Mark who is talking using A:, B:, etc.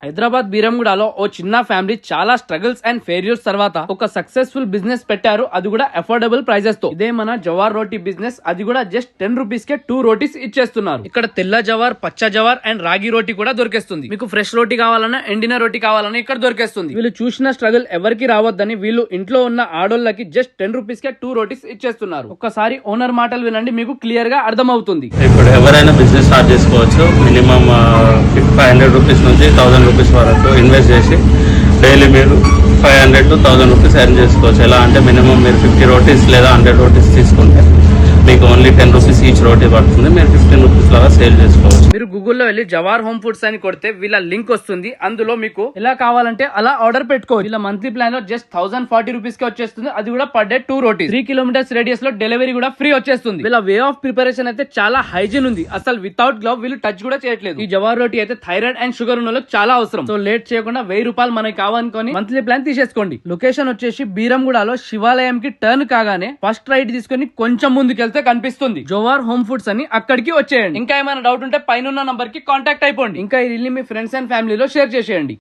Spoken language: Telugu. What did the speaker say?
A: హైదరాబాద్ బీరంగూడలో ఓ చిన్న ఫ్యామిలీ చాలా స్ట్రగుల్స్ అండ్ ఫెయిల్యూర్స్ తర్వాత ఒక సక్సెస్ఫుల్ బిజినెస్ పెట్టారు. అది కూడా అఫోర్డబుల్ ప్రైజెస్ తో. ఇదే మన జవార్ రోటీ బిజినెస్. అది కూడా జస్ట్ 10 రూపీస్ కే 2 రోటీస్ ఇచ్చేస్తున్నారు. ఇక్కడ తెల్ల జవార్, పచ్చ జవార్ అండ్ రాగి రోటీ కూడా దొరికేస్తుంది. మీకు ఫ్రెష్ రోటీ కావాలన్నా, ఎండిన రోటీ కావాలన్నా ఇక్కడ దొరికేస్తుంది. వీళ్ళు చూసిన స్ట్రగుల్ ఎవరికి రావద్దని వీళ్ళు ఇంట్లో ఉన్న ఆడోళ్ళకి జస్ట్ 10 రూపీస్ కే 2 రోటీస్ ఇచ్చేస్తున్నారు. ఒక్కసారి ఓనర్ మాటలు వినండి, మీకు క్లియర్ గా అర్థమవుతుంది.
B: ఇప్పుడు ఎవరైనా బిజినెస్ స్టార్ట్ చేసుకోవచ్చు. మినిమం 500 రూపీస్ నుంచి 1000 రూపీస్ వరకు ఇన్వెస్ట్ చేసి డైలీ మీరు 500 to 1000 రూపీస్ ఎర్న్ చేసుకోవచ్చు. ఎలా అంటే మినిమం మీరు 50 రోటీస్ లేదా 100 రోటీస్ తీసుకుంటే మీకు ఓన్లీ 10 రూపీస్ ఈచ్ రోటీ పడుతుంది. మీరు 15 రూపీస్ లాగా సేల్ చేసుకోవచ్చు.
A: మీరు గూగుల్లో వెళ్ళి జవార్ హోమ్ ఫుడ్స్ అని కొడితే వీళ్ళ లింక్ వస్తుంది. అందులో మీకు ఎలా కావాలంటే అలా ఆర్డర్ పెట్టుకోవచ్చు. వీళ్ళ మంత్లీ ప్లాన్ లో జస్ట్ 1040 రూపీస్ కి వచ్చేస్తుంది. అది కూడా per day 2 rotis. 3 kilometres radius లో డెలివరీ కూడా ఫ్రీ వచ్చేస్తుంది. వీళ్ళ వే ఆఫ్ ప్రిపరేషన్ అయితే చాలా హైజీన్ ఉంది. అసలు వితౌట్ గ్లవ్ వీళ్ళు టచ్ కూడా చేయట్లేదు. ఈ జవార్ రోటీ అయితే థైరాయిడ్ అండ్ షుగర్ ఉన్న వాళ్ళకి చాలా అవసరం. సో లేట్ చేయకుండా 1000 రూపాయలు మనకి కావాలనుకొని మంత్లీ ప్లాన్ తీసేసుకోండి. లొకేషన్ వచ్చేసి బీరంగూడలో శివాలయం కి టర్న్ కాగానే ఫస్ట్ రైట్ తీసుకొని కొంచెం ముందుకెళ్తే కనిపిస్తుంది జవార్ హోమ్ ఫుడ్స్ అని. అక్కడికి వచ్చేయండి. ఇంకా ఏమైనా డౌట్ ఉంటే పైన నంబర్ కి కాంటాక్ట్ అయిపోండి. ఇంకా ఈ రీల్ మీ ఫ్రెండ్స్ అండ్ ఫ్యామిలీలో షేర్ చేసేయండి.